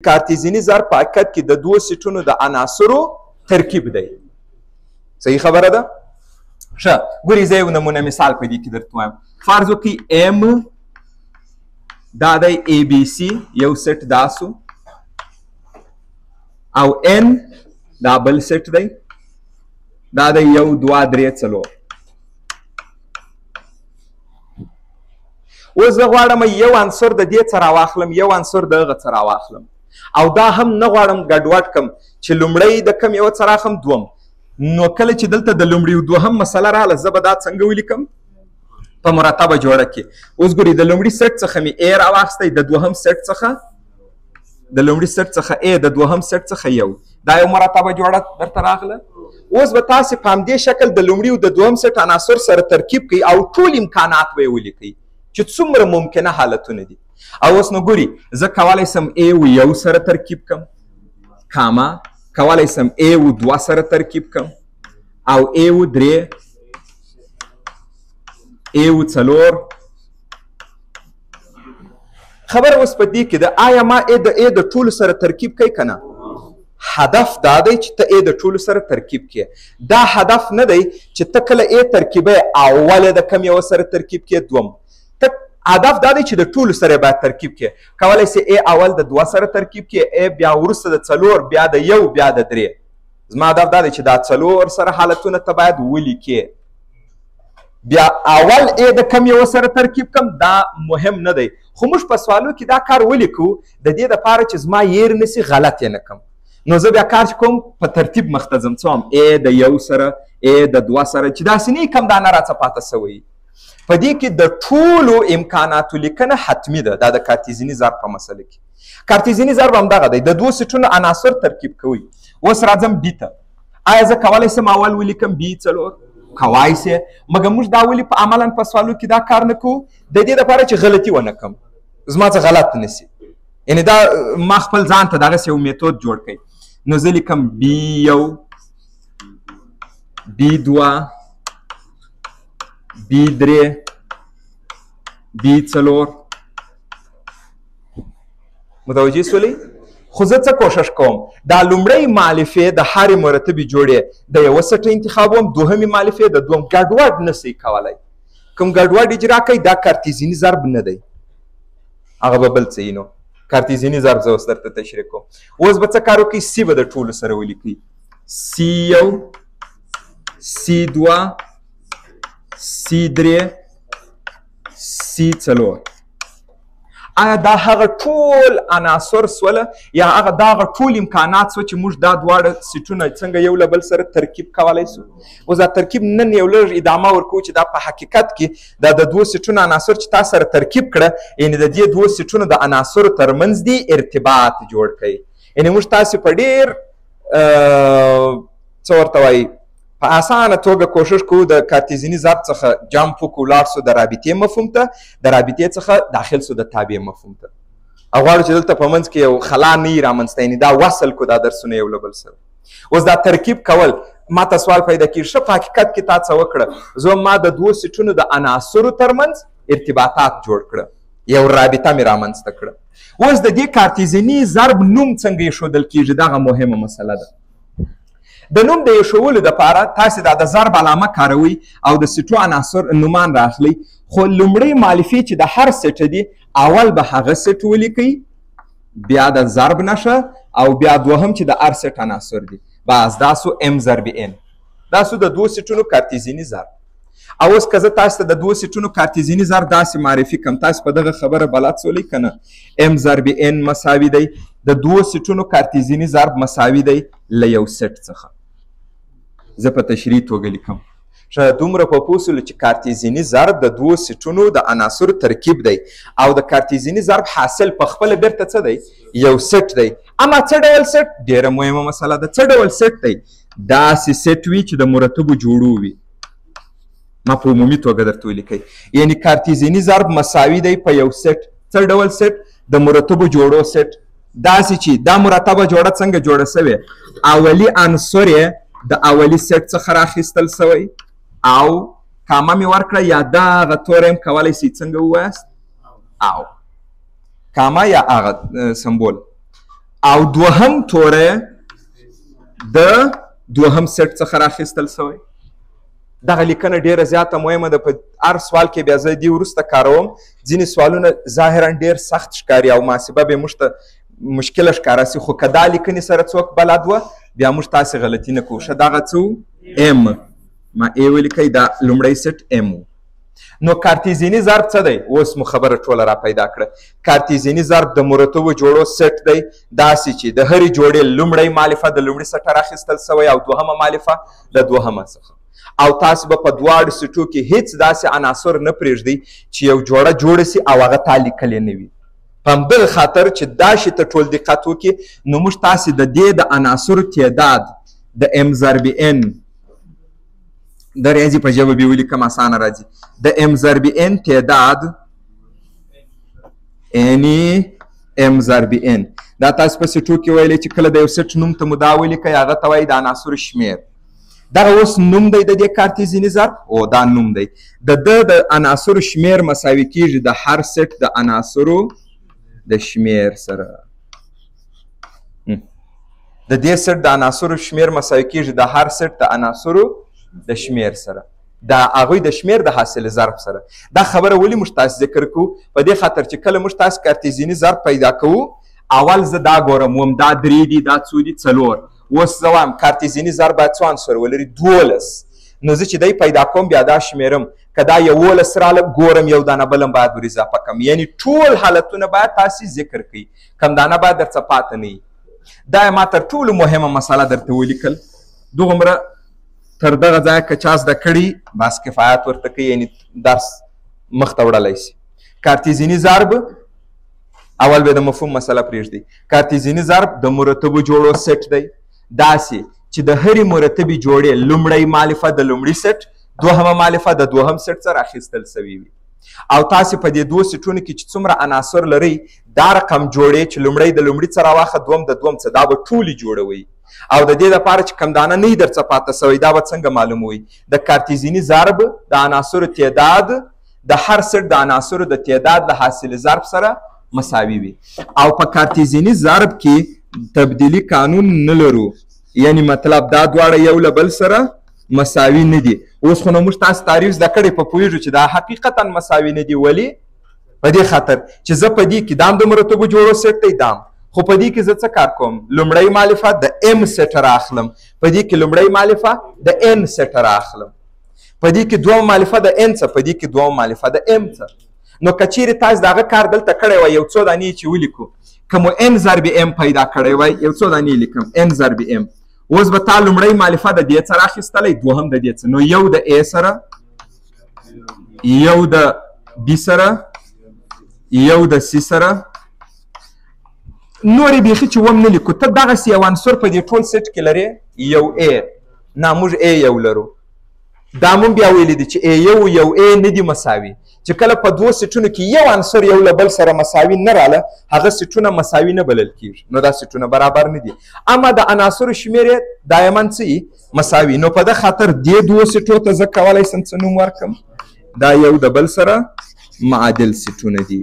کارتیزني ضرب په حقیقت کې د دوو سیټونو د عناصرو ترکیب دی. صحیح خبره ده؟ ښه ګورئ زه یو نمونه مثال په دې کې درته وایم. فرض وکړئ ام دا دی اے بی سی یو سیټ دا سو او ان دا بل سیټ دی دا دی 1 2 3 4. اوس زه غواړم یو عنصر د دې څخه راواخلم یو عنصر د هغه څخه راواخلم او دا هم نه غواړم ګډوډ کم چې لومړی د کم یو څخه راخم دوم. نو کله چې دلته د لومړي او دوهم مسله راغله زه به دا څنګه ولیکم په مرتبه جوړه کې. اوس ګورئ د لومړي سیټ څخه مې ا راواخیستی د دوهم سیټ څخه د لومړي سیټ څخه ا د دوهم سیټ څخه یو دا یو مرتبه جوړه درته راغله. اوس به تاسې په همدې شکل د لومړي او د دوهم سیټ عناصر سره ترکیب کوئ او ټول امکانات به یې ولیکئ چې څومره ممکنه حالتونه دي. او اوس نو ګوري زه کولی سم ا و یو سره ترکیب کم کاما کولی سم ا و 2 سره ترکیب کم او ا و 3 ا و 4. خبر اوس په دې کې ده آیا ما ا د ټولو سره ترکیب کوي که نه؟ هدف دا دی چې ته ا د ټولو سره ترکیب کړې. دا هدف نه دی چې ته کله ا ترکیبه اول د کم یو سره ترکیب کړې دوم. هدف دا دی چې د ټولو سره باید ترکیب کړې. کولی سي ا اول د 2 سره ترکیب کړې ا بیا وروسته د 4 بیا د 1 بیا د 3. زما هدف دا دی چې دا 4 سره حالتونه ته باید ولیکې. بیا اول ا د کم یو سره ترکیب کم دا مهم نه دی خو موږ په سوالو کې دا کار ولیکو د دې دپاره چې زما ير نسی غلط یې نه کم. نو زه بیا کار کوم په ترتیب مخته ځم څه وم ا د 1 سره ا د 2 سره چې داسې نه کم دا نه راڅه پاته سوی. په دې کې د ټولو امکاناتو لیکنه حتمی ده. دا د کارتیزني ضرب په مسله کې. کارتیزني ضرب همدغه دی د دوو سیټونو عناصر ترکیب کوي. اوس راځم بي ته. آیا زه کولی سم اول ولیکم بي 4؟ کوای سې مګر موږ دا ولې په عملا په سوالو کې دا کار نه کوو د دې دپاره چې غلطي ونه کړم زما څه غلط نه سي. یعنې دا ما خپل ځان ته دغسې یو میتود جوړ کړئ. نو زه لیکم بي 1 بي 2 بي 3 بي 4. متوجه سولئ؟ خو زه څه کوشش کوم دا لومړی مالفې د هرې مرتبې جوړې د یوه سټه انتخابوم دوهمې مالفې د دوم ګډوډ نسئ کولی. کوم ګډوډ اجرا کوي دا کارتیزني ضرب نه دی هغه به بل څه نو کارتیزني ضرب زه اوس درته تشریح کوم. اوس به څه کار وکړئ سی به د ټولو سره ولیکئ C1 C2 C3 C4. آیا دا هغه ټول عناصر سوله یا هغه دا هغه ټول امکانات سو چې موږ دا دواړه سیټونه څنګه یو له بل سره ترکیب کولی سو؟ اوس دا ترکیب نن یو لږ ادامه ورکوو چې دا په حقیقت کې دا د دوو سیټونو عناصر چې تا سره ترکیب کړه یعنې د دې دوو سیټونو د عناصرو ترمنځ دي ارتباط جوړ کړئ. یعنې موږ تاسې په ډېر څه ورته وایي په اسانه توګه کوشش کوو د کارتیزني ضرب څخه جمپ وکړو ولاړ سو د رابطې مفهوم ته د رابطې څخه داخل سو د تابع مفهوم ته. او غواړو چې دلته په منځ کې یو خلا نه وي رامنځته یعنې دا وصل کو دا درسونه یو له بل سره. اوس دا ترکیب کول ما ته سوال پیدا کېږي ښه په حقیقت کې تا څه وکړه زه ما د دوو سیټونو د عناصرو ترمنځ ارتباطات جوړ کړه یو رابطه مې رامنځته کړه. اوس د دې کارتیزني ضرب نوم څنګه ایښودل کېږي دغه مهمه مسله ده. د نوم د ایښولو دپاره تاسې دا د ضرب علامه کاروئ او د سیټو عناصر نومان راخلئ خو لومړی مالفې چې د هر سیټه دي اول به هغه سیټ ولیکئ بیا د ضرب نښه او بیا دوهم چې د هر سیټ عناصر دي بس دا سو ام ضرب ان. دا سو د دوو سیټونو کارتیزني ضرب. او اوس که زه تاسو ته د دوو سیټونو کارتیزني ضرب داسې معرفي کړم تاسو په دغه خبره بلد سولئ که نه؟ ام ضرب ان مساوي دی د دوو سیټونو کارتیزني ضرب مساوي دی له یو سیټ څخه. زه په تشریح توګه لیکم. ښه دومره په پوه سولو چې کارتیزني ضرب د دوو سیټونو د عناصرو ترکیب دی او د کارتیزني ضرب حاصل په خپله بیرته څه دی یو سیټ دی. اما څه ډول سیټ ډېره مهمه مسله ده. څه ډول سیټ دی؟ داسې سیټ وي چې د مرتبو جوړو وي. ما په عمومي توګه درته ولیکئ یعنې کارتیزني ضرب مساوي دی په یو سیټ. څه ډول سیټ؟ د مرتبو جوړو سیټ. داسې چې دا مرتبه جوړه څنګه جوړه سوې اولي عنصر یې د اولي سیټ څخه راخیستل سوی او کامه مې ورکړه یا دغه توری هم کولی سئ څنګه ووایاست او کامه یا هغه سمبول او دوهم توری د دوهم سیټ څخه راخیستل شوی. دغه لیکنه ډیره زیاته مهمه ده. په هر سوال کې بیا زه دې وروسته کاروم. ځینې سوالونه ظاهرا ډیر سخت ښکاري او محاسبه به موږ ته مشکله ښکاره سي، خو که دا لیکنې سره څوک بلد وه بیا موږ تاسې غلطي نه کوو. ښه دغه څه ام ما ای ولیکئ، دا لومړی سیټ ام و. نو کارتیزیني ضرب څه دی؟ اوس مو خبره ټوله را پیدا کړه. کارتیزیني ضرب د مرتبو جوړو سیټ دی، داسې چې د هرې جوړې لومړی مالفه د لومړي سیټه راخیستل سوی او دوهمه مالفه د دوهمه څخه. او تاسو به په دواړو سیټو کې هیڅ داسې عناصر نه پرېږدئ چې یو جوړه جوړه سي او هغه تا لیکلې نه وي. په همدغه خاطر چې دا شي ته ټول دقت وکړي، نو موږ تاسې د دې د عناصرو تعداد د ام ضرب ان د ریاضي په ژبه به ولیکم اسانه راځي. د ام ضرب ان تعداد یعنې ام ضرب ان دا تاسو په سیټو کې ویلی چې کله د یو سیټ نوم ته مو دا ولیکئ هغه ته وایي د عناصرو شمیر. دغه اوس نوم دی د دې کارتیزیني ضرب او دا نوم دی. د عناصرو شمیر مساوي کیږي د هر سیټ د عناصرو د شمیر سره. د دې سیټ د عناصرو شمیر مساوي کیږي د هر سیټ د عناصرو د شمیر سره، د هغوی د شمیر د حاصل ضرب سره. دا خبره ولې موږ تاسو ذکر کوو؟ په دې خاطر چې کله موږ تاسو کارتیزیني ضرب پیدا کوو، اول زه دا ګورم وم دا 3 دي، دا 2 دي، 4. اوس زه وایم کارتیزیني ضرب باید څو عنصر ولري؟ 12. نو زه چې دی پیدا کوم بیا دا شمیرم، که دا 11 راله ګورم یو دانه بل هم باید ور اضافه کړم. یعنې ټول حالتونه باید تاسې ذکر کړئ، کم دانه باید درڅه پاته نه وي. دا یې ما تر ټولو مهمه مسله درته ولیکل. دومره تر دغه ځایه که چا زده کړي بس کفایت ورته کوي، یعنې درس مخته وړلی شي. کارتیزیني ضرب اول به د مفهوم مسله پرېږدئ. کارتیزیني ضرب د مرتبو جوړو سیټ دی، داسې چې د هرې مرتبې جوړې لومړی مالفه د لومړي سیټ، دوهمه مالفه د دوهم سیټ څخه راخیستل سوي وي. او تاسې په دې دوو سیټونو کې چې څومره عناصر لرئ دا رقم جوړې چې لومړی د لومړي څه راواخه، دوم د دوم څه، دا به ټولې جوړوئ. او د دې لپاره چې کم دانه نه وي درڅه پاته سوی دا به څنګه معلوموئ؟ د کارتیزیني ضرب د عناصرو تعداد د هر سیټ د عناصرو د تعداد د حاصل ضرب سره مساوي وي. او په کارتیزیني ضرب کې تبدیلي قانون نه لرو، یعنی مطلب دا دواړه یو له بل سره مساوي نه دي. اوس خو نو موږ تاسو تعریف زده کړی په پوهېږو چې دا حقیقتا مساوي نه دي. ولې؟ په دې خاطر چې زه په دې کې دام د مرتبو جوړو سیټ دی دام، خو په دې کې زه څه کار کوم؟ لومړی مالفه د ام سیټه راخلم، په دې کې لومړی مالفه د ان سیټه راخلم، په دې کې دوم مالفه د ان څه، په دې کې دوم مالفه د ام څه. نو که چیرې تاسو دغه کار دلته کړی وای یو څو دانې چې ولیکو، که مو ان ضرب ام پیدا کړی وای یو څو دانې لیکم ان ضرب ام. اوس به تا لومړی مالفه د دې څه راخیستلی، دوهم د دې څه. نو یو د ا سره، یو د بي سره، یو د سی سره، نورې بیخي چې وم نه لیکو. ته دغسې یو عنصر په دې ټول سیټ کې لرې یو ا. نه موږ ا یو لرو. دا مونږ بیا ویلی دي چې ا یو ا نه دي مساوي. چې کله په دوو سیټونو کې یو عنصر یو له بل سره مساوي نه راله، هغه سیټونه مساوي نه بلل کېږي. نو دا سیټونه برابر نه دي. اما د عناصرو شمېر یې دایما څه مساوي. نو په دغه خاطر دې دوو سیټو ته زه کولی شم څه نوم ورکړم؟ دا یو د بل سره معادل سیټونه دي.